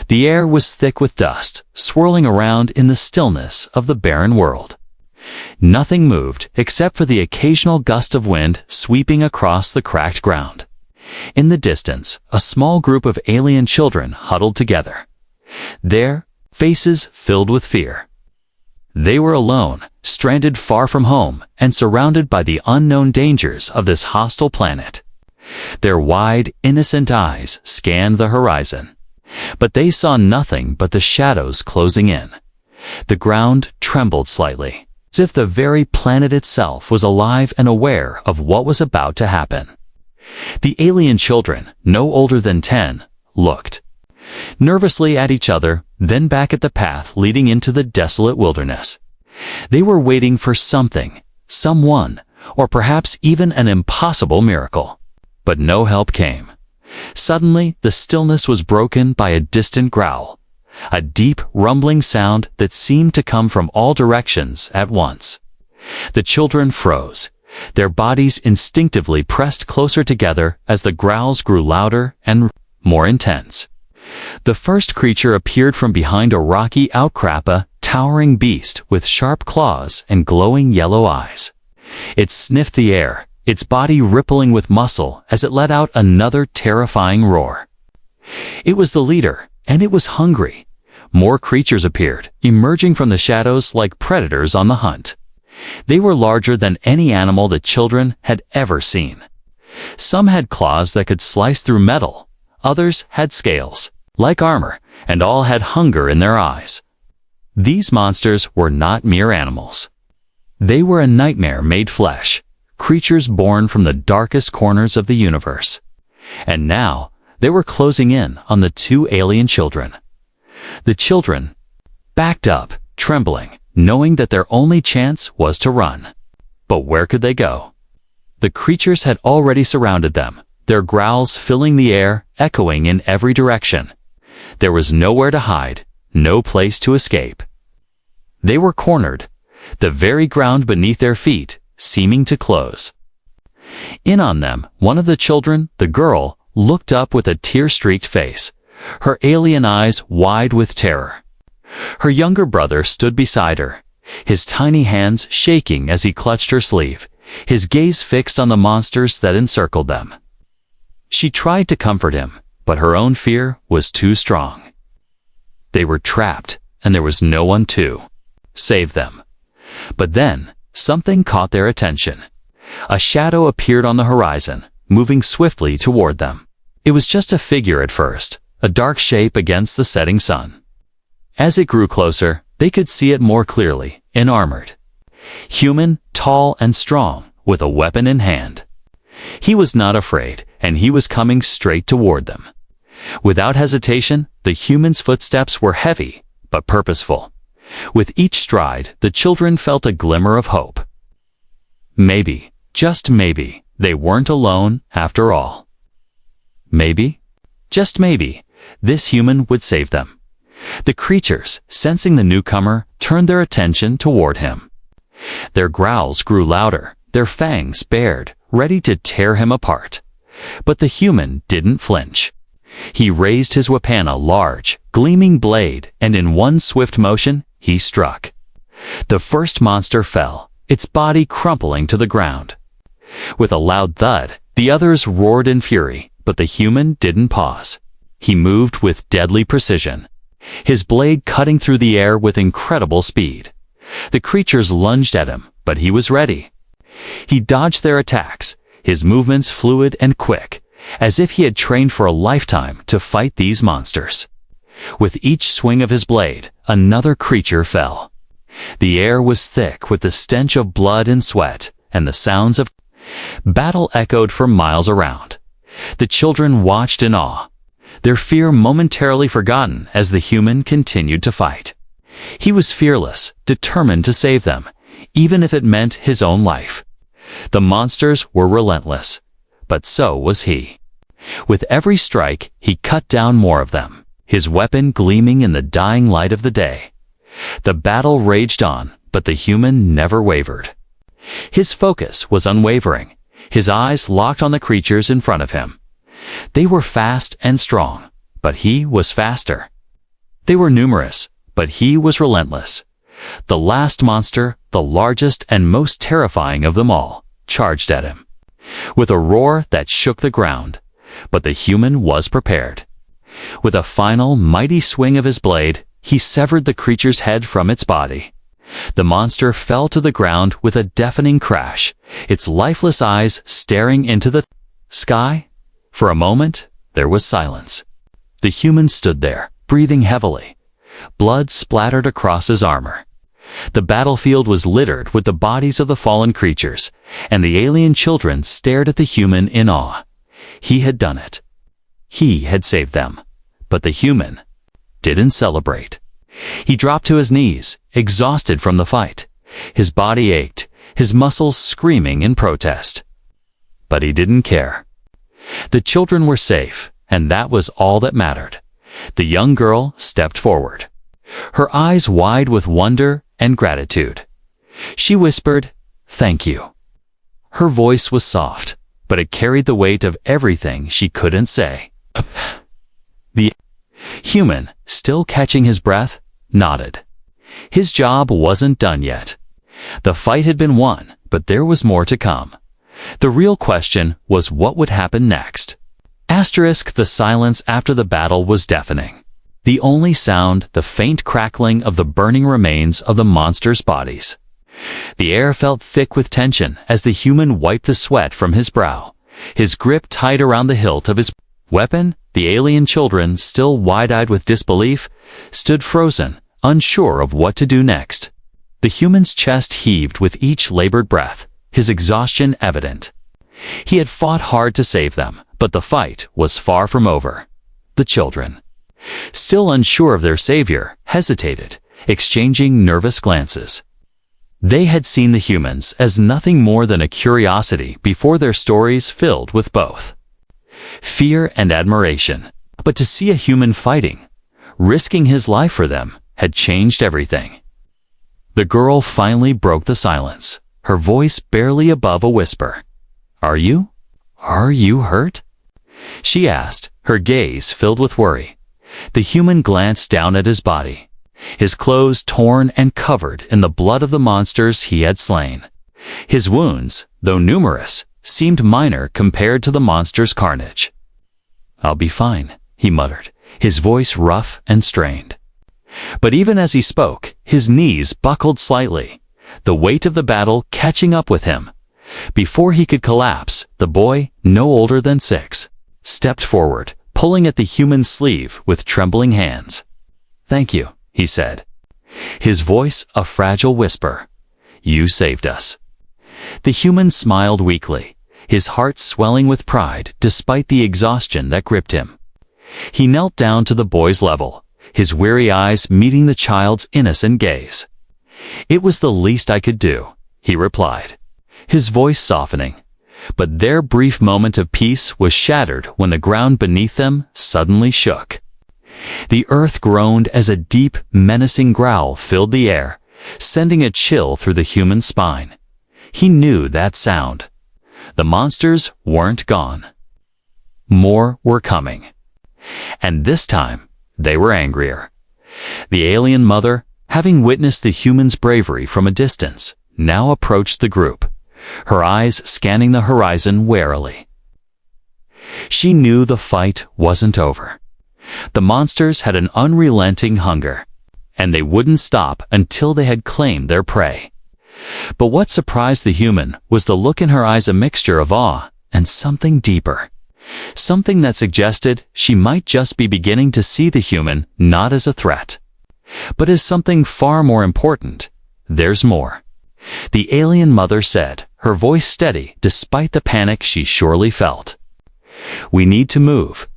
The air was thick with dust, swirling around in the stillness of the barren world. Nothing moved except for the occasional gust of wind sweeping across the cracked ground. In the distance, a small group of alien children huddled together, their faces filled with fear. They were alone, stranded far from home, and surrounded by the unknown dangers of this hostile planet. Their wide, innocent eyes scanned the horizon, but they saw nothing but the shadows closing in. The ground trembled slightly, as if the very planet itself was alive and aware of what was about to happen. The alien children, no older than 10, looked nervously at each other, then back at the path leading into the desolate wilderness. They were waiting for something, someone, or perhaps even an impossible miracle. But no help came. Suddenly, the stillness was broken by a distant growl, a deep, rumbling sound that seemed to come from all directions at once. The children froze. Their bodies instinctively pressed closer together as the growls grew louder and more intense. The first creature appeared from behind a rocky outcrop, a towering beast with sharp claws and glowing yellow eyes. It sniffed the air, its body rippling with muscle as it let out another terrifying roar. It was the leader, and it was hungry. More creatures appeared, emerging from the shadows like predators on the hunt. They were larger than any animal the children had ever seen. Some had claws that could slice through metal, others had scales, like armor, and all had hunger in their eyes. These monsters were not mere animals. They were a nightmare made flesh, creatures born from the darkest corners of the universe. And now, they were closing in on the two alien children. The children backed up, trembling, knowing that their only chance was to run. But where could they go? The creatures had already surrounded them, their growls filling the air, echoing in every direction. There was nowhere to hide, no place to escape. They were cornered, the very ground beneath their feet seeming to close. In on them, one of the children, the girl, looked up with a tear-streaked face, her alien eyes wide with terror. Her younger brother stood beside her, his tiny hands shaking as he clutched her sleeve, his gaze fixed on the monsters that encircled them. She tried to comfort him, but her own fear was too strong. They were trapped, and there was no one to save them. But then, something caught their attention. A shadow appeared on the horizon, moving swiftly toward them. It was just a figure at first, a dark shape against the setting sun. As it grew closer, they could see it more clearly, armored. Human, tall and strong, with a weapon in hand. He was not afraid, and he was coming straight toward them. Without hesitation, the human's footsteps were heavy, but purposeful. With each stride, the children felt a glimmer of hope. Maybe, just maybe, they weren't alone after all. Maybe, just maybe, this human would save them. The creatures, sensing the newcomer, turned their attention toward him. Their growls grew louder, their fangs bared, ready to tear him apart. But the human didn't flinch. He raised his weapon, a large, gleaming blade, and in one swift motion, he struck. The first monster fell, its body crumpling to the ground. With a loud thud, the others roared in fury, but the human didn't pause. He moved with deadly precision, his blade cutting through the air with incredible speed. The creatures lunged at him, but he was ready. He dodged their attacks, his movements fluid and quick, as if he had trained for a lifetime to fight these monsters. With each swing of his blade, another creature fell. The air was thick with the stench of blood and sweat, and the sounds of battle echoed for miles around. The children watched in awe, their fear momentarily forgotten as the human continued to fight. He was fearless, determined to save them, even if it meant his own life. The monsters were relentless, but so was he. With every strike, he cut down more of them, his weapon gleaming in the dying light of the day. The battle raged on, but the human never wavered. His focus was unwavering, his eyes locked on the creatures in front of him. They were fast and strong, but he was faster. They were numerous, but he was relentless. The last monster, the largest and most terrifying of them all, charged at him. With a roar that shook the ground, but the human was prepared. With a final, mighty swing of his blade, he severed the creature's head from its body. The monster fell to the ground with a deafening crash, its lifeless eyes staring into the sky. For a moment, there was silence. The human stood there, breathing heavily. Blood splattered across his armor. The battlefield was littered with the bodies of the fallen creatures, and the alien children stared at the human in awe. He had done it. He had saved them. But the human didn't celebrate. He dropped to his knees, exhausted from the fight. His body ached, his muscles screaming in protest. But he didn't care. The children were safe, and that was all that mattered. The young girl stepped forward, her eyes wide with wonder and gratitude. She whispered, "Thank you." Her voice was soft, but it carried the weight of everything she couldn't say. The human, still catching his breath, nodded. His job wasn't done yet. The fight had been won, but there was more to come. The real question was what would happen next. The silence after the battle was deafening. The only sound, the faint crackling of the burning remains of the monsters' bodies. The air felt thick with tension as the human wiped the sweat from his brow, his grip tight around the hilt of his weapon. The alien children, still wide-eyed with disbelief, stood frozen, unsure of what to do next. The human's chest heaved with each labored breath, his exhaustion evident. He had fought hard to save them, but the fight was far from over. The children, still unsure of their savior, hesitated, exchanging nervous glances. They had seen the humans as nothing more than a curiosity before their stories filled with both fear and admiration. But to see a human fighting, risking his life for them, had changed everything. The girl finally broke the silence, her voice barely above a whisper. Are you hurt?" she asked, her gaze filled with worry. The human glanced down at his body, his clothes torn and covered in the blood of the monsters he had slain. His wounds, though numerous, seemed minor compared to the monster's carnage. "I'll be fine," he muttered, his voice rough and strained. But even as he spoke, his knees buckled slightly, the weight of the battle catching up with him. Before he could collapse, the boy, no older than 6, stepped forward, pulling at the human's sleeve with trembling hands. "Thank you," he said, his voice a fragile whisper. "You saved us." The human smiled weakly, his heart swelling with pride despite the exhaustion that gripped him. He knelt down to the boy's level, his weary eyes meeting the child's innocent gaze. "It was the least I could do," he replied, his voice softening. But their brief moment of peace was shattered when the ground beneath them suddenly shook. The earth groaned as a deep, menacing growl filled the air, sending a chill through the human spine. He knew that sound. The monsters weren't gone. More were coming. And this time, they were angrier. The alien mother, having witnessed the human's bravery from a distance, now approached the group, her eyes scanning the horizon warily. She knew the fight wasn't over. The monsters had an unrelenting hunger, and they wouldn't stop until they had claimed their prey. But what surprised the human was the look in her eyes, a mixture of awe and something deeper. Something that suggested she might just be beginning to see the human not as a threat, but as something far more important. "There's more," the alien mother said, her voice steady despite the panic she surely felt. "We need to move."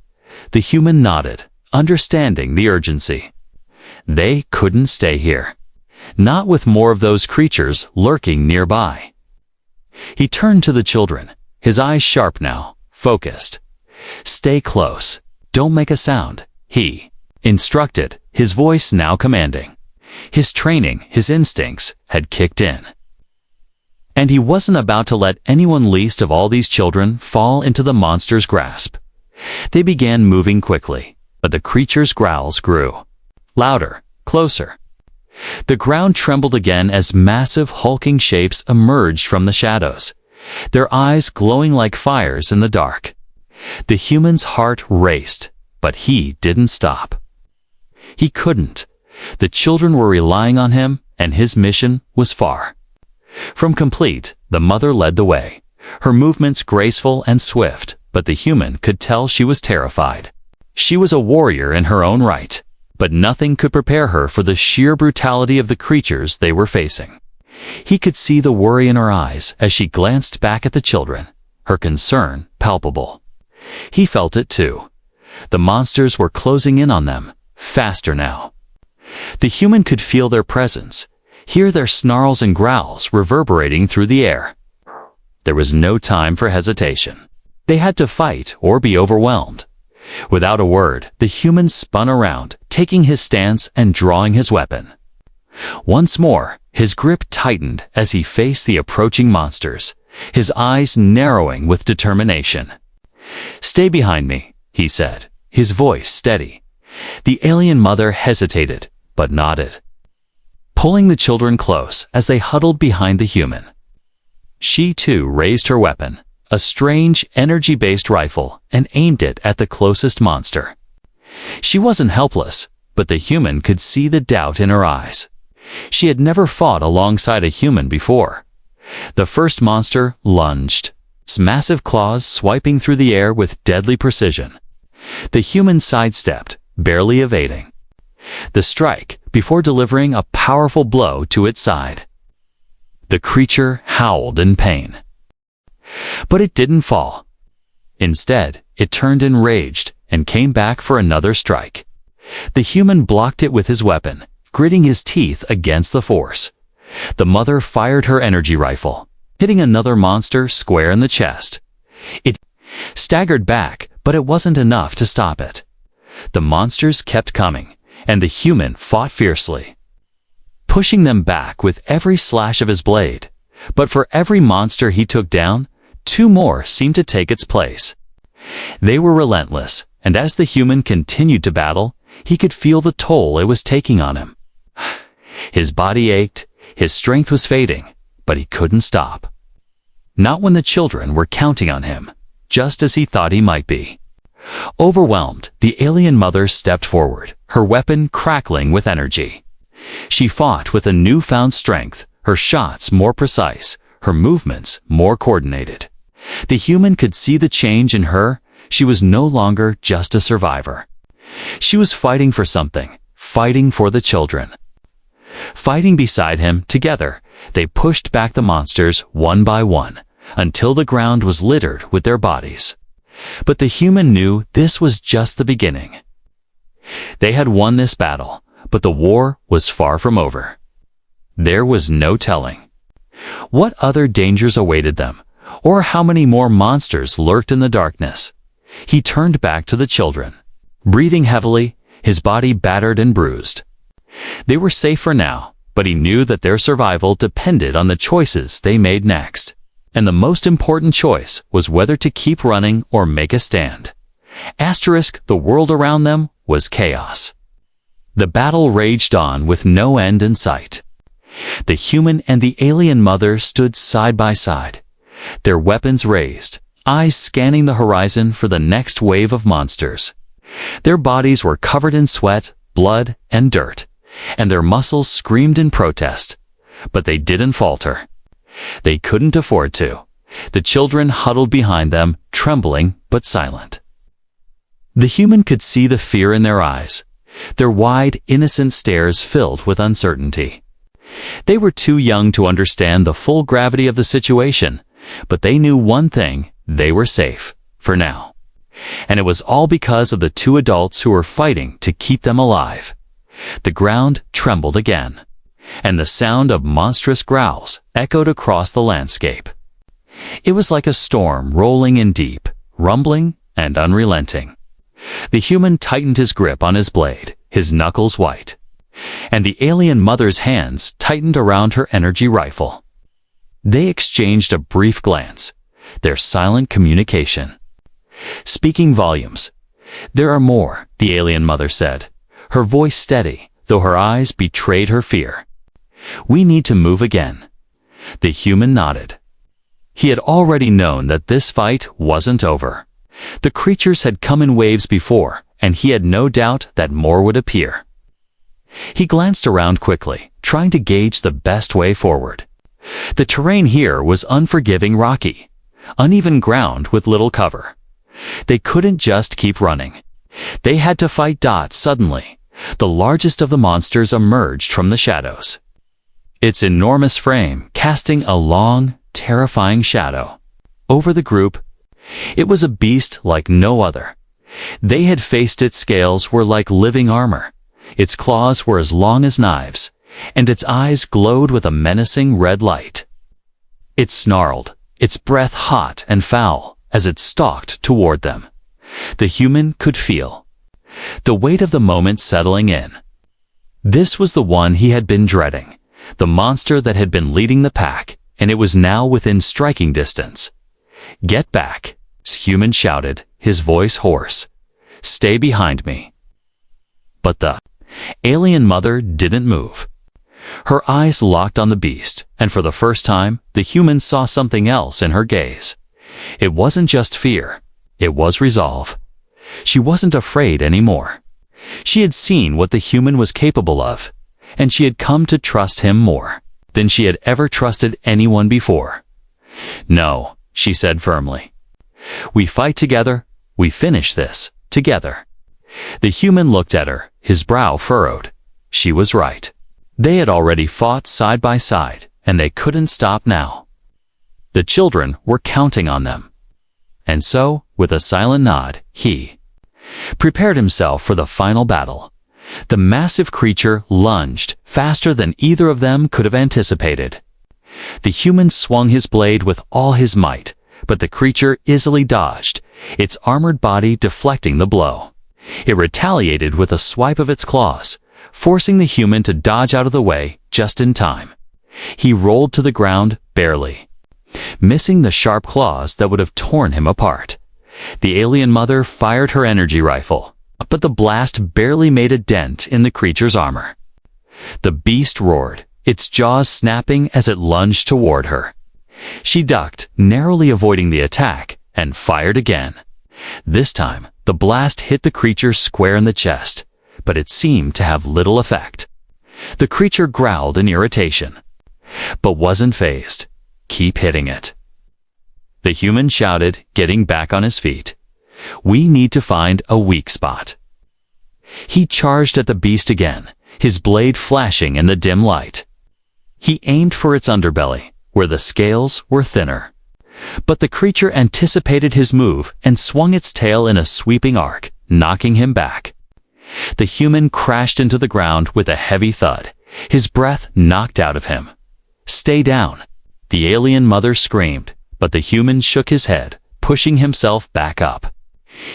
The human nodded, understanding the urgency. They couldn't stay here, not with more of those creatures lurking nearby. He turned to the children, his eyes sharp now, focused. "Stay close. Don't make a sound," he instructed, his voice now commanding. His training, his instincts, had kicked in. And he wasn't about to let anyone, least of all these children, fall into the monster's grasp. They began moving quickly, but the creature's growls grew louder, closer. The ground trembled again as massive hulking shapes emerged from the shadows, their eyes glowing like fires in the dark. The human's heart raced, but he didn't stop. He couldn't. The children were relying on him, and his mission was far from complete. The mother led the way, her movements graceful and swift, but the human could tell she was terrified. She was a warrior in her own right, but nothing could prepare her for the sheer brutality of the creatures they were facing. He could see the worry in her eyes as she glanced back at the children, her concern palpable. He felt it too. The monsters were closing in on them, faster now. The human could feel their presence, hear their snarls and growls reverberating through the air. There was no time for hesitation. They had to fight or be overwhelmed. Without a word, the human spun around, taking his stance and drawing his weapon. Once more, his grip tightened as he faced the approaching monsters, his eyes narrowing with determination. "Stay behind me," he said, his voice steady. The alien mother hesitated, but nodded, pulling the children close as they huddled behind the human. She too raised her weapon, a strange energy-based rifle, and aimed it at the closest monster. She wasn't helpless, but the human could see the doubt in her eyes. She had never fought alongside a human before. The first monster lunged, its massive claws swiping through the air with deadly precision. The human sidestepped, barely evading the strike before delivering a powerful blow to its side. The creature howled in pain. But it didn't fall. Instead, it turned enraged and came back for another strike. The human blocked it with his weapon, gritting his teeth against the force. The mother fired her energy rifle, hitting another monster square in the chest. It staggered back, but it wasn't enough to stop it. The monsters kept coming, and the human fought fiercely, pushing them back with every slash of his blade. But for every monster he took down, two more seemed to take its place. They were relentless, and as the human continued to battle, he could feel the toll it was taking on him. His body ached, his strength was fading, but he couldn't stop. Not when the children were counting on him, just as he thought he might be. Overwhelmed, the alien mother stepped forward, her weapon crackling with energy. She fought with a newfound strength, her shots more precise, her movements more coordinated. The human could see the change in her. She was no longer just a survivor. She was fighting for something, fighting for the children. Fighting beside him, together, they pushed back the monsters one by one, until the ground was littered with their bodies. But the human knew this was just the beginning. They had won this battle, but the war was far from over. There was no telling what other dangers awaited them, or how many more monsters lurked in the darkness. He turned back to the children, breathing heavily, his body battered and bruised. They were safe for now, but he knew that their survival depended on the choices they made next. And the most important choice was whether to keep running or make a stand. The world around them was chaos. The battle raged on with no end in sight. The human and the alien mother stood side by side, their weapons raised, eyes scanning the horizon for the next wave of monsters. Their bodies were covered in sweat, blood, and dirt, and their muscles screamed in protest. But they didn't falter. They couldn't afford to. The children huddled behind them, trembling but silent. The human could see the fear in their eyes, their wide, innocent stares filled with uncertainty. They were too young to understand the full gravity of the situation, but they knew one thing: they were safe, for now. And it was all because of the two adults who were fighting to keep them alive. The ground trembled again, and the sound of monstrous growls echoed across the landscape. It was like a storm rolling in deep, rumbling and unrelenting. The human tightened his grip on his blade, his knuckles white, and the alien mother's hands tightened around her energy rifle. They exchanged a brief glance, their silent communication speaking volumes. "There are more," the alien mother said, her voice steady, though her eyes betrayed her fear. "We need to move again." The human nodded. He had already known that this fight wasn't over. The creatures had come in waves before, and he had no doubt that more would appear. He glanced around quickly, trying to gauge the best way forward. The terrain here was unforgiving, rocky, uneven ground with little cover. They couldn't just keep running. They had to fight. Suddenly, the largest of the monsters emerged from the shadows. Its enormous frame casting a long, terrifying shadow over the group. It was a beast like no other. They had faced its scales were like living armor. Its claws were as long as knives, and its eyes glowed with a menacing red light. It snarled, its breath hot and foul, as it stalked toward them. The human could feel the weight of the moment settling in. This was the one he had been dreading, the monster that had been leading the pack, and it was now within striking distance. "Get back," human shouted, his voice hoarse. "Stay behind me." But the alien mother didn't move. Her eyes locked on the beast, and for the first time, the human saw something else in her gaze. It wasn't just fear, it was resolve. She wasn't afraid anymore. She had seen what the human was capable of, and she had come to trust him more than she had ever trusted anyone before. "No," she said firmly. "We fight together, we finish this together." The human looked at her, his brow furrowed. She was right. They had already fought side by side, and they couldn't stop now. The children were counting on them. And so, with a silent nod, he prepared himself for the final battle. The massive creature lunged faster than either of them could have anticipated. The human swung his blade with all his might, but the creature easily dodged, its armored body deflecting the blow. It retaliated with a swipe of its claws, forcing the human to dodge out of the way just in time. He rolled to the ground barely, missing the sharp claws that would have torn him apart. The alien mother fired her energy rifle, but the blast barely made a dent in the creature's armor. The beast roared, its jaws snapping as it lunged toward her. She ducked, narrowly avoiding the attack, and fired again. This time, the blast hit the creature square in the chest, but it seemed to have little effect. The creature growled in irritation, but wasn't fazed. "Keep hitting it," the human shouted, getting back on his feet. "We need to find a weak spot." He charged at the beast again, his blade flashing in the dim light. He aimed for its underbelly, where the scales were thinner. But the creature anticipated his move and swung its tail in a sweeping arc, knocking him back. The human crashed into the ground with a heavy thud, his breath knocked out of him. "Stay down," the alien mother screamed, but the human shook his head, pushing himself back up.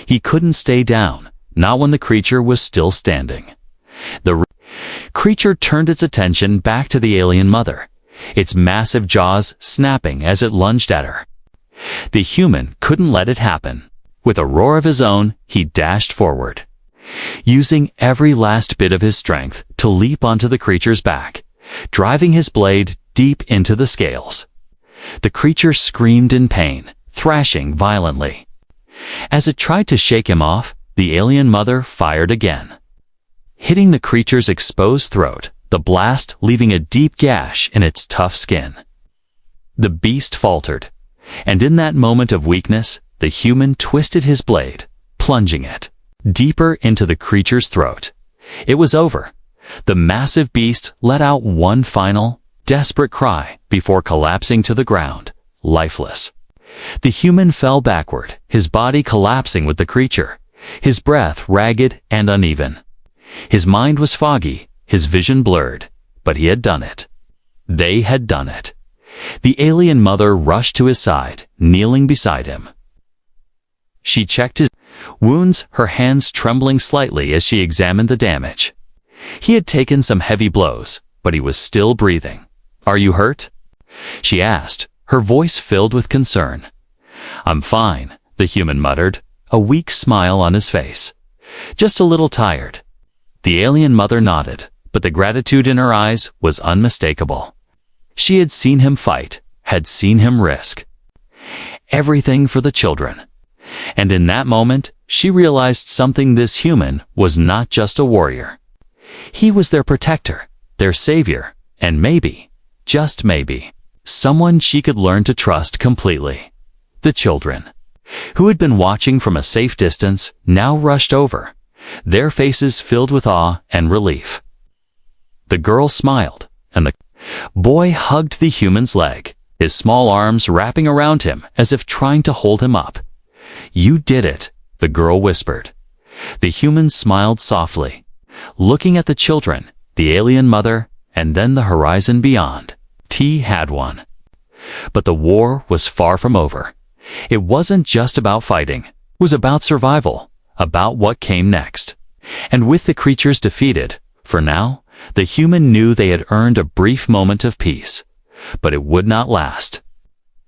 He couldn't stay down, not when the creature was still standing. The creature turned its attention back to the alien mother, its massive jaws snapping as it lunged at her. The human couldn't let it happen. With a roar of his own, he dashed forward, using every last bit of his strength to leap onto the creature's back, driving his blade deep into the scales. The creature screamed in pain, thrashing violently. As it tried to shake him off, the alien mother fired again, hitting the creature's exposed throat, the blast leaving a deep gash in its tough skin. The beast faltered, and in that moment of weakness, the human twisted his blade, plunging it deeper into the creature's throat. It was over. The massive beast let out one final, desperate cry before collapsing to the ground, lifeless. The human fell backward, his body collapsing with the creature, his breath ragged and uneven. His mind was foggy, his vision blurred, but he had done it. They had done it. The alien mother rushed to his side, kneeling beside him. She checked his wounds, her hands trembling slightly as she examined the damage. He had taken some heavy blows, but he was still breathing. "Are you hurt?" she asked, her voice filled with concern. "I'm fine," the human muttered, a weak smile on his face. "Just a little tired." The alien mother nodded, but the gratitude in her eyes was unmistakable. She had seen him fight, had seen him risk everything for the children. And in that moment, she realized something: this human was not just a warrior. He was their protector, their savior, and maybe, just maybe, someone she could learn to trust completely. The children, who had been watching from a safe distance, now rushed over, their faces filled with awe and relief. The girl smiled, and the boy hugged the human's leg, his small arms wrapping around him as if trying to hold him up. "You did it," the girl whispered. The human smiled softly, looking at the children, the alien mother, and then the horizon beyond. He had won. But the war was far from over. It wasn't just about fighting. It was about survival, about what came next. And with the creatures defeated, for now, the human knew they had earned a brief moment of peace. But it would not last.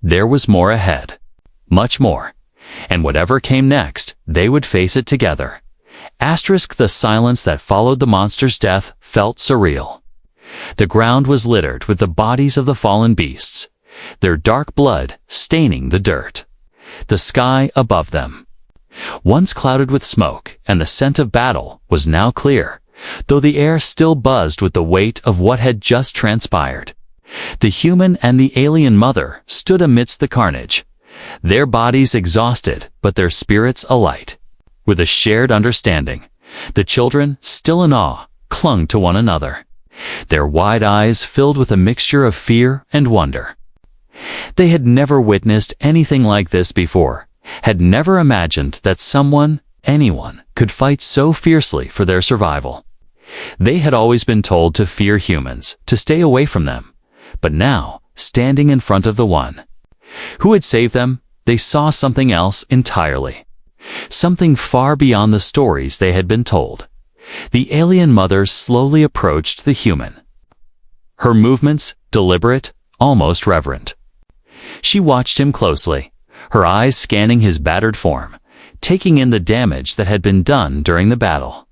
There was more ahead. Much more. And whatever came next, they would face it together. The silence that followed the monster's death felt surreal. The ground was littered with the bodies of the fallen beasts, their dark blood staining the dirt. The sky above them, once clouded with smoke and the scent of battle, was now clear, though the air still buzzed with the weight of what had just transpired. The human and the alien mother stood amidst the carnage, their bodies exhausted but their spirits alight. With a shared understanding, the children, still in awe, clung to one another, their wide eyes filled with a mixture of fear and wonder. They had never witnessed anything like this before, had never imagined that someone, anyone, could fight so fiercely for their survival. They had always been told to fear humans, to stay away from them. But now, standing in front of the one who had saved them, they saw something else entirely. Something far beyond the stories they had been told. The alien mother slowly approached the human. Her movements, deliberate, almost reverent. She watched him closely, her eyes scanning his battered form, taking in the damage that had been done during the battle.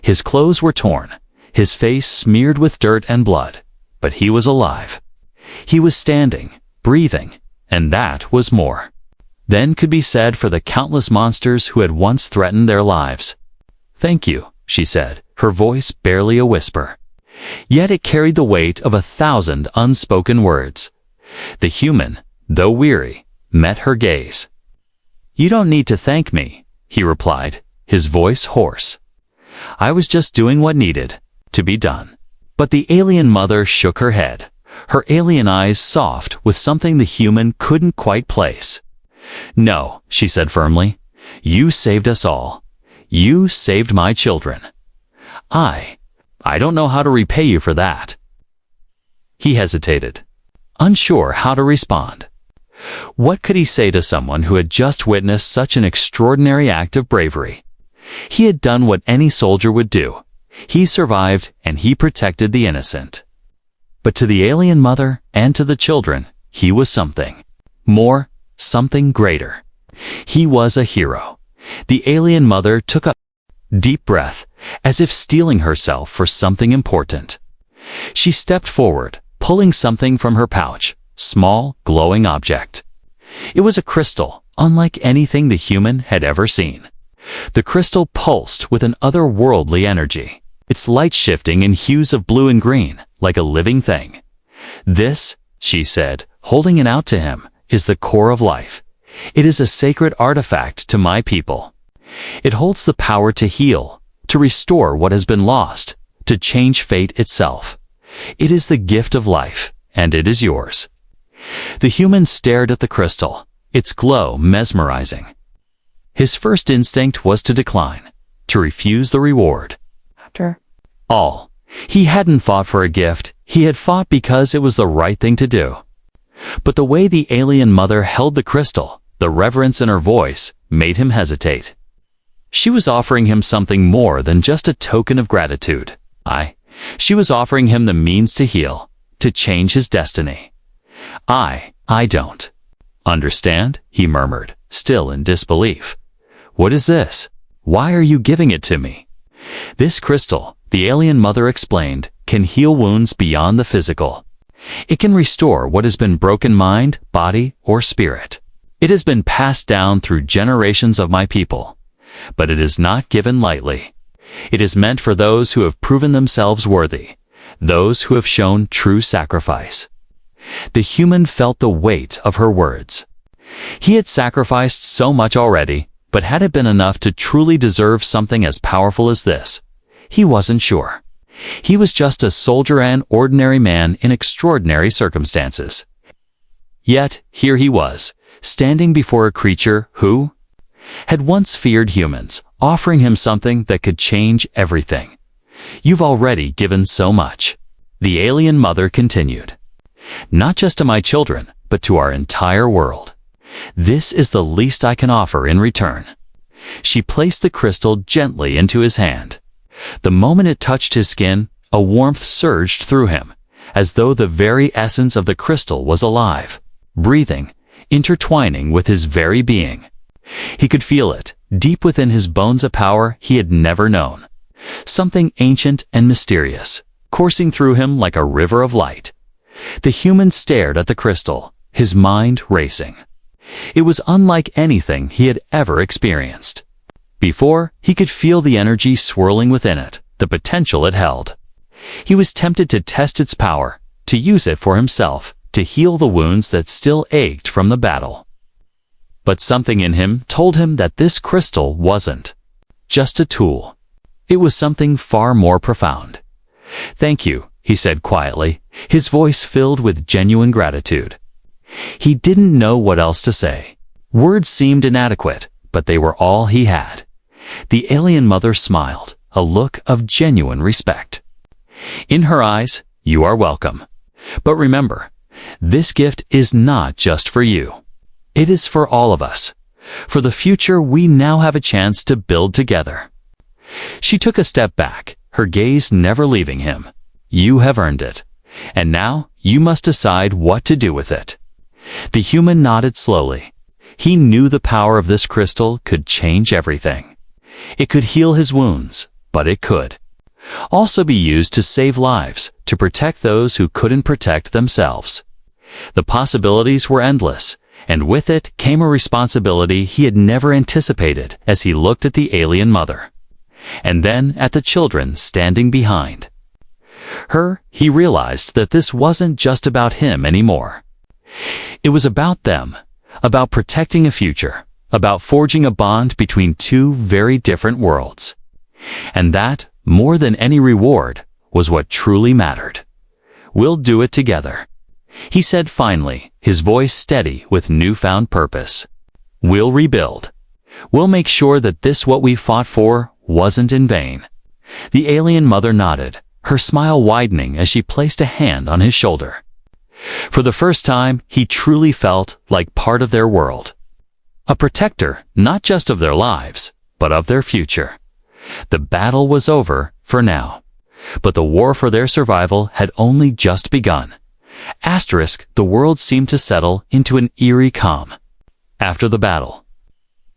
His clothes were torn, his face smeared with dirt and blood, but he was alive. He was standing, breathing, and that was more than could be said for the countless monsters who had once threatened their lives. "Thank you," she said, her voice barely a whisper. Yet it carried the weight of 1,000 unspoken words. The human, though weary, met her gaze. "You don't need to thank me," he replied, his voice hoarse. "I was just doing what needed to be done." But the alien mother shook her head, her alien eyes soft with something the human couldn't quite place. "No," she said firmly, "you saved us all. You saved my children. I don't know how to repay you for that." He hesitated, unsure how to respond. What could he say to someone who had just witnessed such an extraordinary act of bravery? He had done what any soldier would do. He survived, and he protected the innocent. But to the alien mother and to the children, he was something more, something greater. He was a hero. The alien mother took a deep breath, as if steeling herself for something important. She stepped forward, pulling something from her pouch, small, glowing object. It was a crystal, unlike anything the human had ever seen. The crystal pulsed with an otherworldly energy, its light shifting in hues of blue and green, like a living thing. "This," she said, holding it out to him, "is the core of life. It is a sacred artifact to my people. It holds the power to heal, to restore what has been lost, to change fate itself. It is the gift of life, and it is yours." The human stared at the crystal, its glow mesmerizing. His first instinct was to decline, to refuse the reward. After all, he hadn't fought for a gift, he had fought because it was the right thing to do. But the way the alien mother held the crystal, the reverence in her voice, made him hesitate. She was offering him something more than just a token of gratitude. She was offering him the means to heal, to change his destiny. I don't understand," he murmured, still in disbelief. "What is this? Why are you giving it to me?" This crystal, the alien mother explained, can heal wounds beyond the physical. It can restore what has been broken mind, body, or spirit. It has been passed down through generations of my people, but it is not given lightly. It is meant for those who have proven themselves worthy, those who have shown true sacrifice. The human felt the weight of her words. He had sacrificed so much already, but had it been enough to truly deserve something as powerful as this? He wasn't sure. He was just a soldier and ordinary man in extraordinary circumstances. Yet, here he was, standing before a creature who had once feared humans, offering him something that could change everything. You've already given so much, the alien mother continued. Not just to my children, but to our entire world. This is the least I can offer in return. She placed the crystal gently into his hand. The moment it touched his skin, a warmth surged through him, as though the very essence of the crystal was alive, breathing, intertwining with his very being. He could feel it, deep within his bones, a power he had never known. Something ancient and mysterious, coursing through him like a river of light. The human stared at the crystal, his mind racing. It was unlike anything he had ever experienced. Before, he could feel the energy swirling within it, the potential it held. He was tempted to test its power, to use it for himself, to heal the wounds that still ached from the battle. But something in him told him that this crystal wasn't just a tool. It was something far more profound. "Thank you," he said quietly, his voice filled with genuine gratitude. He didn't know what else to say. Words seemed inadequate, but they were all he had. The alien mother smiled, a look of genuine respect. In her eyes, "You are welcome. But remember, this gift is not just for you. It is for all of us. For the future we now have a chance to build together." She took a step back, her gaze never leaving him. "You have earned it. And now you must decide what to do with it." The human nodded slowly. He knew the power of this crystal could change everything. It could heal his wounds, but it could also be used to save lives, to protect those who couldn't protect themselves. The possibilities were endless, and with it came a responsibility he had never anticipated as he looked at the alien mother. And then at the children standing behind her, he realized that this wasn't just about him anymore. It was about them, about protecting a future, about forging a bond between two very different worlds. And that, more than any reward, was what truly mattered. "We'll do it together," he said finally, his voice steady with newfound purpose. "We'll rebuild. We'll make sure that this what we fought for wasn't in vain." The alien mother nodded, her smile widening as she placed a hand on his shoulder. For the first time, he truly felt like part of their world. A protector, not just of their lives, but of their future. The battle was over, for now. But the war for their survival had only just begun. The world seemed to settle into an eerie calm. After the battle,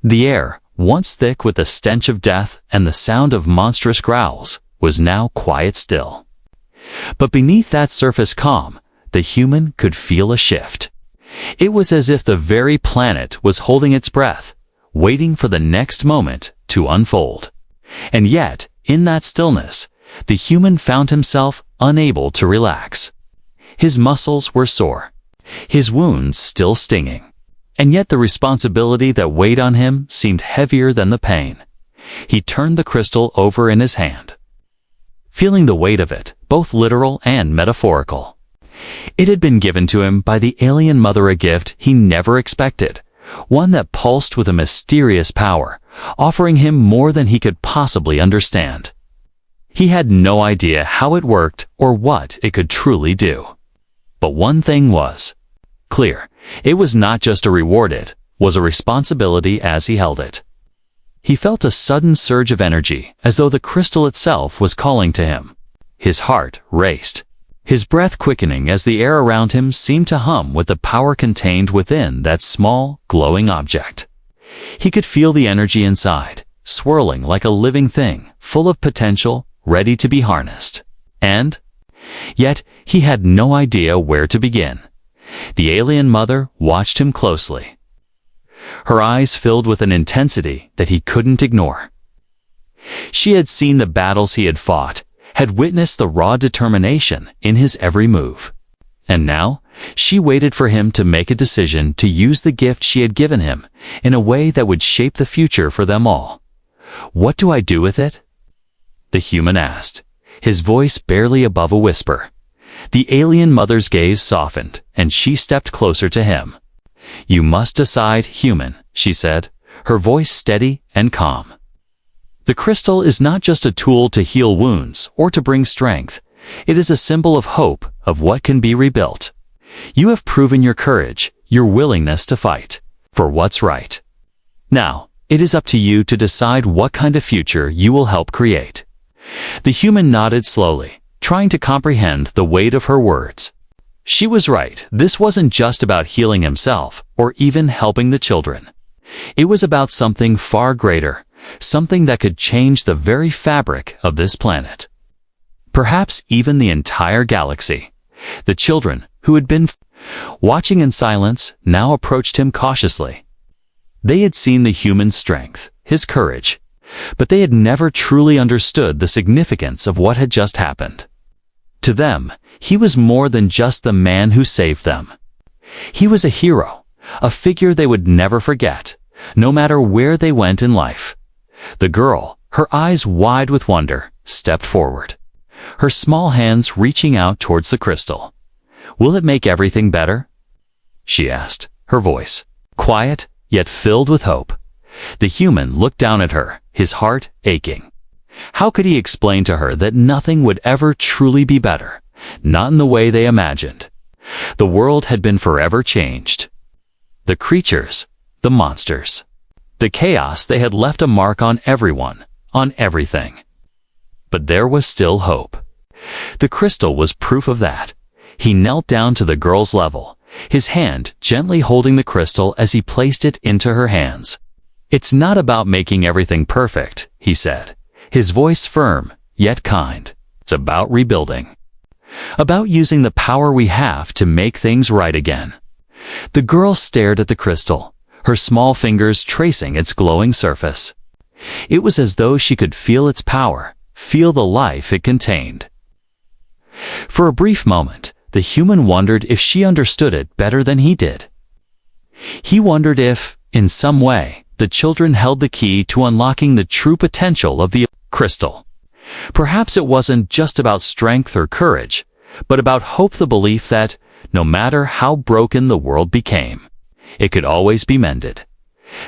the air, once thick with the stench of death and the sound of monstrous growls, was now quiet still. But beneath that surface calm, the human could feel a shift. It was as if the very planet was holding its breath, waiting for the next moment to unfold. And yet, in that stillness, the human found himself unable to relax. His muscles were sore, his wounds still stinging, and yet the responsibility that weighed on him seemed heavier than the pain. He turned the crystal over in his hand, feeling the weight of it, both literal and metaphorical. It had been given to him by the alien mother, a gift he never expected, one that pulsed with a mysterious power, offering him more than he could possibly understand. He had no idea how it worked or what it could truly do. But one thing was clear: it was not just a reward, it was a responsibility as he held it. He felt a sudden surge of energy, as though the crystal itself was calling to him. His heart raced, his breath quickening as the air around him seemed to hum with the power contained within that small, glowing object. He could feel the energy inside, swirling like a living thing, full of potential, ready to be harnessed. And yet he had no idea where to begin. The alien mother watched him closely. Her eyes filled with an intensity that he couldn't ignore. She had seen the battles he had fought, had witnessed the raw determination in his every move. And now, she waited for him to make a decision to use the gift she had given him in a way that would shape the future for them all. "What do I do with it?" the human asked, his voice barely above a whisper. The alien mother's gaze softened, and she stepped closer to him. "You must decide, human," she said, her voice steady and calm. The crystal is not just a tool to heal wounds or to bring strength. It is a symbol of hope, of what can be rebuilt. You have proven your courage, your willingness to fight for what's right. Now, it is up to you to decide what kind of future you will help create. The human nodded slowly, trying to comprehend the weight of her words. She was right. This wasn't just about healing himself or even helping the children. It was about something far greater, something that could change the very fabric of this planet. Perhaps even the entire galaxy. The children, who had been watching in silence, now approached him cautiously. They had seen the human's strength, his courage, but they had never truly understood the significance of what had just happened. To them, he was more than just the man who saved them. He was a hero, a figure they would never forget, no matter where they went in life. The girl, her eyes wide with wonder, stepped forward, her small hands reaching out towards the crystal. "Will it make everything better?" she asked, her voice quiet yet filled with hope. The human looked down at her, his heart aching. How could he explain to her that nothing would ever truly be better, not in the way they imagined? The world had been forever changed. The creatures, the monsters, the chaos, they had left a mark on everyone, on everything. But there was still hope. The crystal was proof of that. He knelt down to the girl's level, his hand gently holding the crystal as he placed it into her hands. "It's not about making everything perfect," he said, his voice firm, yet kind. "It's about rebuilding. About using the power we have to make things right again." The girl stared at the crystal, her small fingers tracing its glowing surface. It was as though she could feel its power, feel the life it contained. For a brief moment, the human wondered if she understood it better than he did. He wondered if, in some way, the children held the key to unlocking the true potential of the crystal. Perhaps it wasn't just about strength or courage, but about hope, the belief that, no matter how broken the world became, it could always be mended.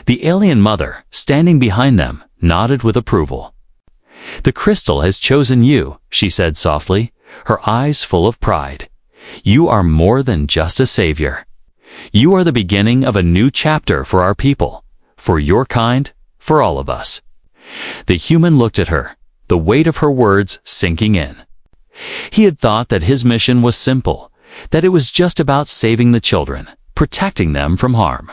The alien mother, standing behind them, nodded with approval. "The crystal has chosen you," she said softly, her eyes full of pride. "You are more than just a savior. You are the beginning of a new chapter for our people, for your kind, for all of us." The human looked at her, the weight of her words sinking in. He had thought that his mission was simple, that it was just about saving the children, protecting them from harm.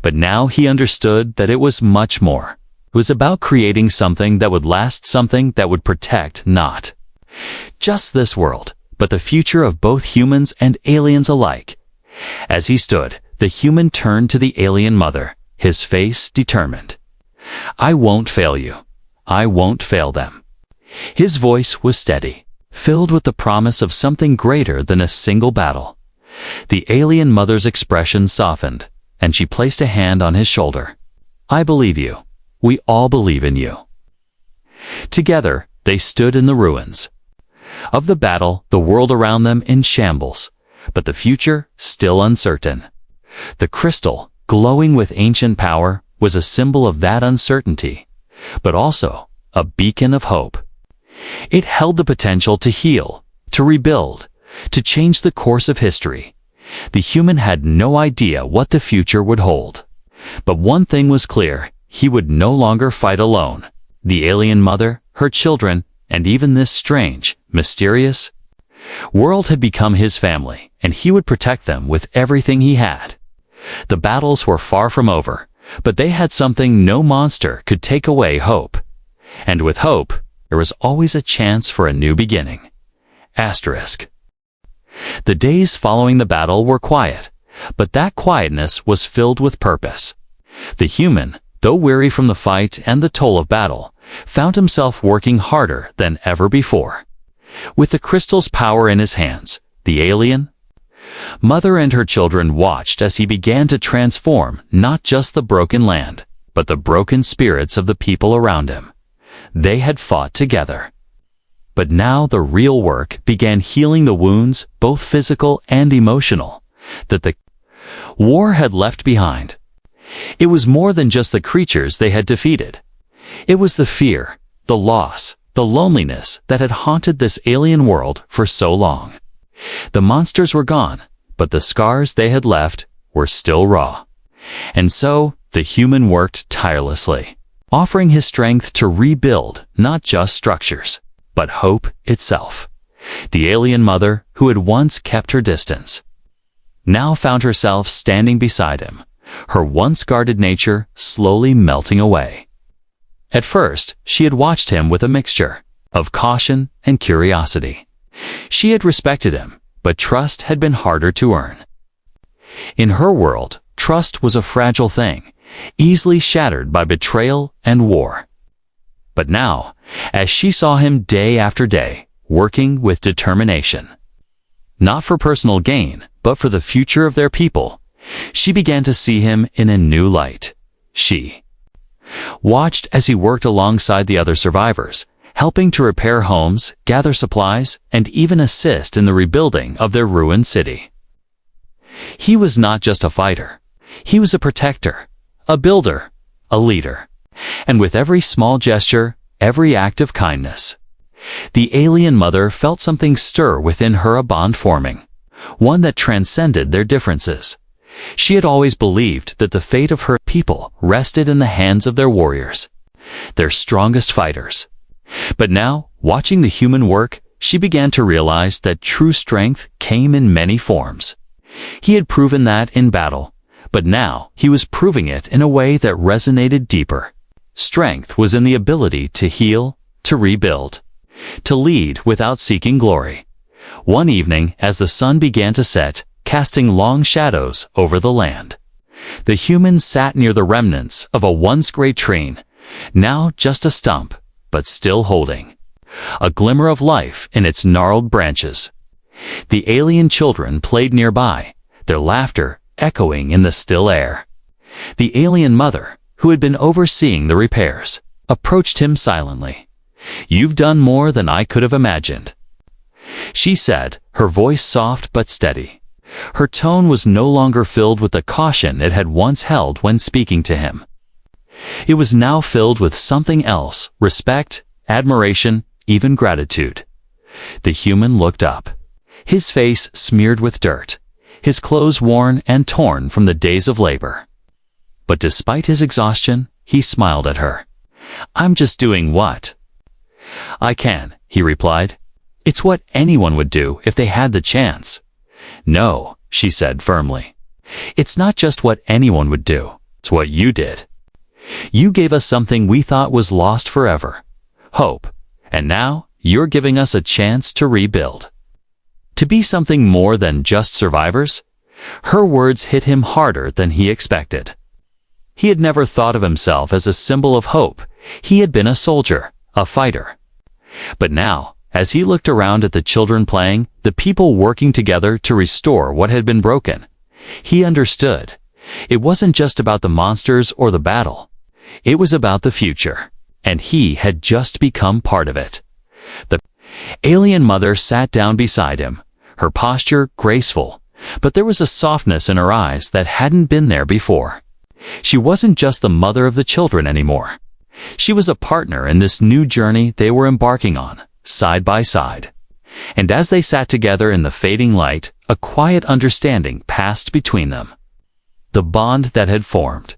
But now he understood that it was much more. It was about creating something that would last, something that would protect not just this world, but the future of both humans and aliens alike. As he stood, the human turned to the alien mother, his face determined. "I won't fail you. I won't fail them." His voice was steady, filled with the promise of something greater than a single battle. The alien mother's expression softened, and she placed a hand on his shoulder. "I believe you. We all believe in you." Together, they stood in the ruins of the battle, the world around them in shambles, but the future still uncertain. The crystal, glowing with ancient power, was a symbol of that uncertainty, but also a beacon of hope. It held the potential to heal, to rebuild, to change the course of history. The human had no idea what the future would hold. But one thing was clear: he would no longer fight alone. The alien mother, her children, and even this strange, mysterious world had become his family, and he would protect them with everything he had. The battles were far from over, but they had something no monster could take away: hope. And with hope, there was always a chance for a new beginning. Asterisk. The days following the battle were quiet, but that quietness was filled with purpose. The human, though weary from the fight and the toll of battle, found himself working harder than ever before. With the crystal's power in his hands, the alien mother and her children watched as he began to transform not just the broken land, but the broken spirits of the people around him. They had fought together. But now the real work began, healing the wounds, both physical and emotional, that the war had left behind. It was more than just the creatures they had defeated. It was the fear, the loss, the loneliness that had haunted this alien world for so long. The monsters were gone, but the scars they had left were still raw. And so the human worked tirelessly, offering his strength to rebuild not just structures, but hope itself. The alien mother, who had once kept her distance, now found herself standing beside him, her once guarded nature slowly melting away. At first, she had watched him with a mixture of caution and curiosity. She had respected him, but trust had been harder to earn. In her world, trust was a fragile thing, easily shattered by betrayal and war. But now, as she saw him day after day, working with determination, not for personal gain, but for the future of their people, she began to see him in a new light. She watched as he worked alongside the other survivors, helping to repair homes, gather supplies, and even assist in the rebuilding of their ruined city. He was not just a fighter. He was a protector, a builder, a leader. And with every small gesture, every act of kindness, the alien mother felt something stir within her, a bond forming, one that transcended their differences. She had always believed that the fate of her people rested in the hands of their warriors, their strongest fighters. But now, watching the human work, she began to realize that true strength came in many forms. He had proven that in battle, but now he was proving it in a way that resonated deeper. Strength was in the ability to heal, to rebuild, to lead without seeking glory. One evening, as the sun began to set, casting long shadows over the land, the human sat near the remnants of a once great tree, now just a stump, but still holding a glimmer of life in its gnarled branches. The alien children played nearby, their laughter echoing in the still air. The alien mother, who had been overseeing the repairs, approached him silently. "You've done more than I could have imagined," she said, her voice soft but steady. Her tone was no longer filled with the caution it had once held when speaking to him. It was now filled with something else: respect, admiration, even gratitude. The human looked up, his face smeared with dirt, his clothes worn and torn from the days of labor. But despite his exhaustion, he smiled at her. "I'm just doing what I can," he replied. "It's what anyone would do if they had the chance." "No," she said firmly. "It's not just what anyone would do. It's what you did. You gave us something we thought was lost forever: hope. And now you're giving us a chance to rebuild. To be something more than just survivors." Her words hit him harder than he expected. He had never thought of himself as a symbol of hope. He had been a soldier, a fighter. But now, as he looked around at the children playing, the people working together to restore what had been broken, he understood. It wasn't just about the monsters or the battle. It was about the future, and he had just become part of it. The alien mother sat down beside him, her posture graceful, but there was a softness in her eyes that hadn't been there before. She wasn't just the mother of the children anymore. She was a partner in this new journey they were embarking on, side by side. And as they sat together in the fading light, a quiet understanding passed between them. The bond that had formed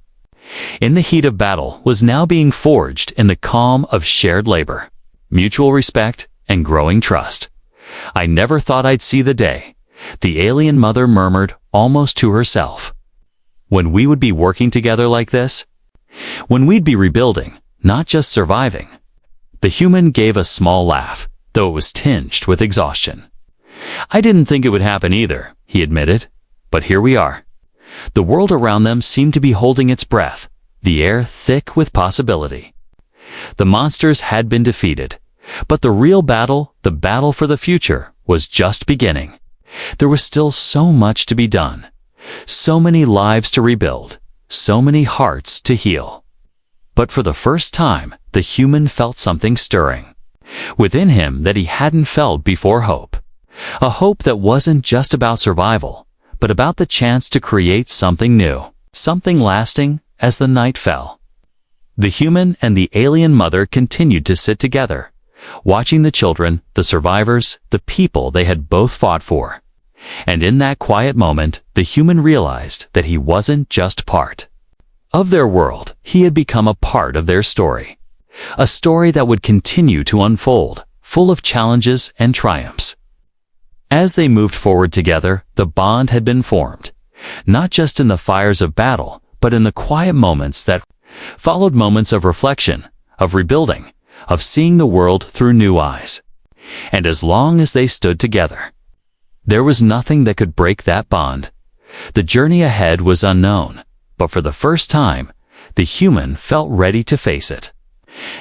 in the heat of battle was now being forged in the calm of shared labor, mutual respect, and growing trust. "I never thought I'd see the day," the alien mother murmured almost to herself, "when we would be working together like this. When we'd be rebuilding, not just surviving." The human gave a small laugh, though it was tinged with exhaustion. "I didn't think it would happen either," he admitted. "But here we are." The world around them seemed to be holding its breath, the air thick with possibility. The monsters had been defeated, but the real battle, the battle for the future, was just beginning. There was still so much to be done, so many lives to rebuild, so many hearts to heal. But for the first time, the human felt something stirring within him that he hadn't felt before: hope. A hope that wasn't just about survival, but about the chance to create something new, something lasting. As the night fell, the human and the alien mother continued to sit together, watching the children, the survivors, the people they had both fought for. And in that quiet moment, the human realized that he wasn't just part of their world. He had become a part of their story. A story that would continue to unfold, full of challenges and triumphs. As they moved forward together, the bond had been formed, not just in the fires of battle, but in the quiet moments that followed, moments of reflection, of rebuilding, of seeing the world through new eyes. And as long as they stood together, there was nothing that could break that bond. The journey ahead was unknown, but for the first time, the human felt ready to face it.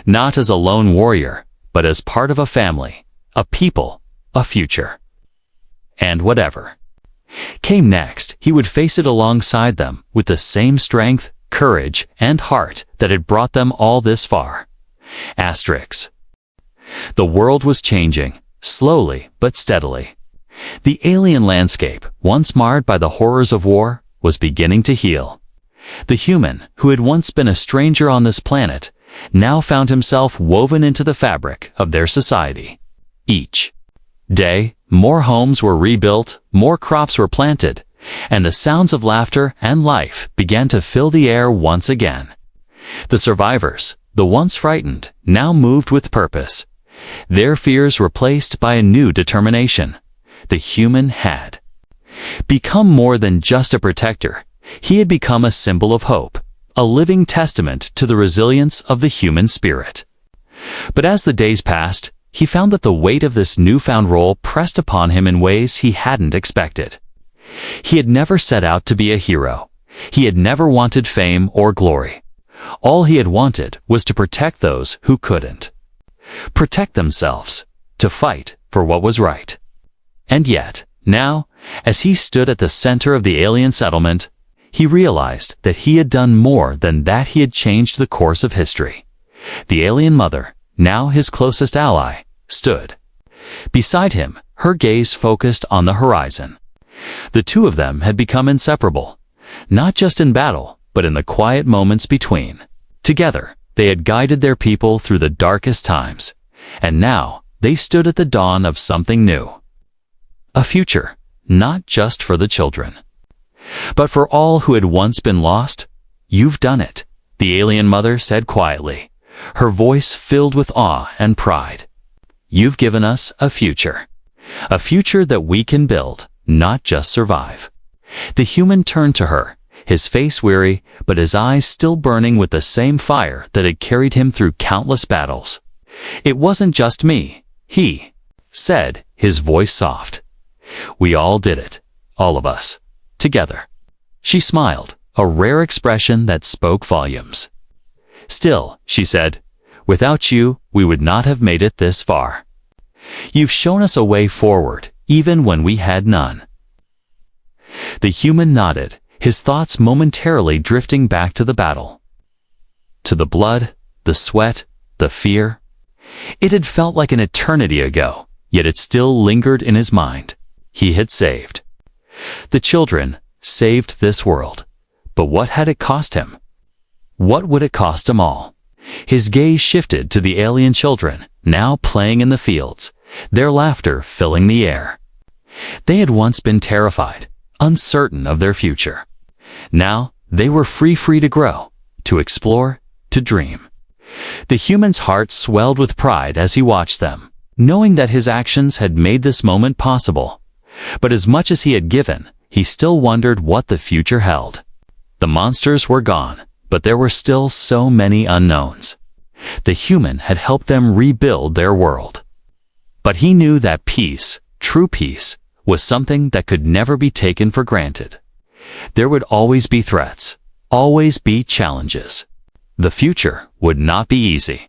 Not as a lone warrior, but as part of a family, a people, a future. And whatever came next, he would face it alongside them with the same strength, courage, and heart that had brought them all this far. Asterisks. The world was changing, slowly but steadily. The alien landscape, once marred by the horrors of war, was beginning to heal. The human, who had once been a stranger on this planet, now found himself woven into the fabric of their society. Each day, more homes were rebuilt, more crops were planted, and the sounds of laughter and life began to fill the air once again. The survivors, the once frightened, now moved with purpose, their fears replaced by a new determination. The human had become more than just a protector. He had become a symbol of hope, a living testament to the resilience of the human spirit. But as the days passed, he found that the weight of this newfound role pressed upon him in ways he hadn't expected. He had never set out to be a hero. He had never wanted fame or glory. All he had wanted was to protect those who couldn't protect themselves, to fight for what was right. And yet, now, as he stood at the center of the alien settlement, he realized that he had done more than that. He had changed the course of history. The alien mother, now his closest ally, stood beside him, her gaze focused on the horizon. The two of them had become inseparable, not just in battle, but in the quiet moments between. Together, they had guided their people through the darkest times, and now they stood at the dawn of something new. A future, not just for the children, but for all who had once been lost. "You've done it," the alien mother said quietly, her voice filled with awe and pride. "You've given us a future that we can build, not just survive." The human turned to her, his face weary, but his eyes still burning with the same fire that had carried him through countless battles. "It wasn't just me," he said, his voice soft. "We all did it, all of us, together." She smiled, a rare expression that spoke volumes. "Still," she said, "without you, we would not have made it this far. You've shown us a way forward, even when we had none." The human nodded, his thoughts momentarily drifting back to the battle. To the blood, the sweat, the fear. It had felt like an eternity ago, yet it still lingered in his mind. He had saved the children, saved this world. But what had it cost him? What would it cost them all? His gaze shifted to the alien children, now playing in the fields, their laughter filling the air. They had once been terrified, uncertain of their future. Now, they were free to grow, to explore, to dream. The human's heart swelled with pride as he watched them, knowing that his actions had made this moment possible. But as much as he had given, he still wondered what the future held. The monsters were gone, but there were still so many unknowns. The human had helped them rebuild their world. But he knew that peace, true peace, was something that could never be taken for granted. There would always be threats, always be challenges. The future would not be easy.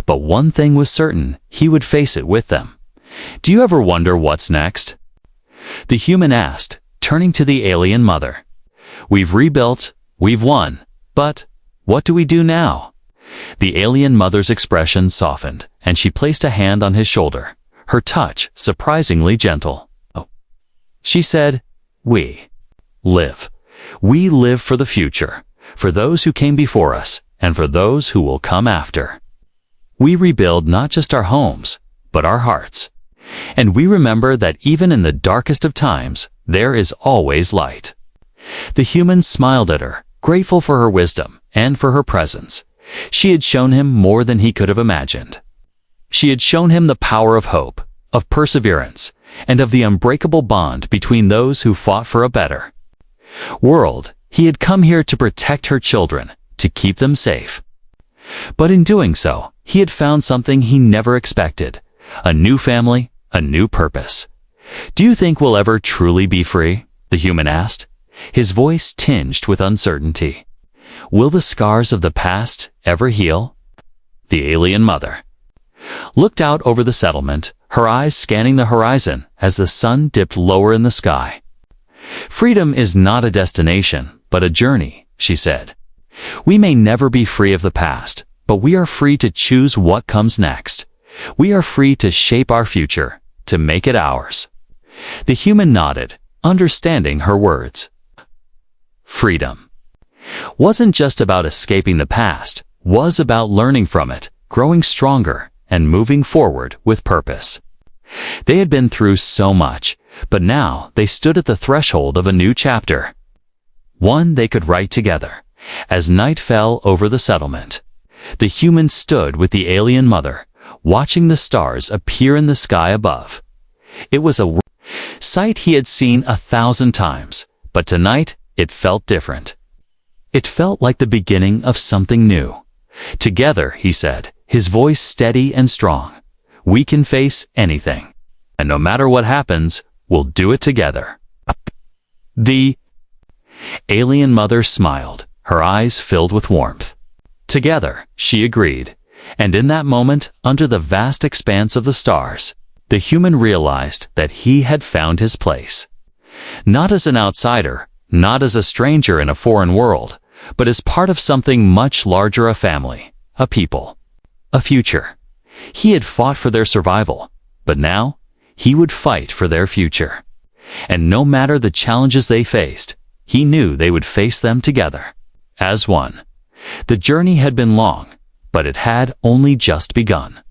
But one thing was certain, he would face it with them. Do you ever wonder what's next? The human asked, turning to the alien mother. We've rebuilt, we've won, but what do we do now? The alien mother's expression softened, and she placed a hand on his shoulder, her touch surprisingly gentle. She said, We live. We live for the future, for those who came before us, and for those who will come after. We rebuild not just our homes, but our hearts. And we remember that even in the darkest of times, there is always light. The human smiled at her, grateful for her wisdom and for her presence. She had shown him more than he could have imagined. She had shown him the power of hope, of perseverance, and of the unbreakable bond between those who fought for a better world. He had come here to protect her children, to keep them safe. But in doing so, he had found something he never expected, a new family, a new purpose. Do you think we'll ever truly be free? The human asked, his voice tinged with uncertainty. Will the scars of the past ever heal? The alien mother looked out over the settlement, her eyes scanning the horizon as the sun dipped lower in the sky. Freedom is not a destination, but a journey, she said. We may never be free of the past, but we are free to choose what comes next. We are free to shape our future, to make it ours. The human nodded, understanding her words. Freedom wasn't just about escaping the past, was about learning from it, growing stronger, and moving forward with purpose. They had been through so much, but now they stood at the threshold of a new chapter. One they could write together. As night fell over the settlement, the human stood with the alien mother, watching the stars appear in the sky above. It was a sight he had seen 1,000 times, but tonight it felt different. It felt like the beginning of something new. Together, he said, his voice steady and strong, we can face anything. And no matter what happens, we'll do it together. The alien mother smiled, her eyes filled with warmth. Together, she agreed. And in that moment, under the vast expanse of the stars, the human realized that he had found his place. Not as an outsider, not as a stranger in a foreign world, but as part of something much larger, a family, a people, a future. He had fought for their survival, but now he would fight for their future. And no matter the challenges they faced, he knew they would face them together, as one. The journey had been long, but it had only just begun.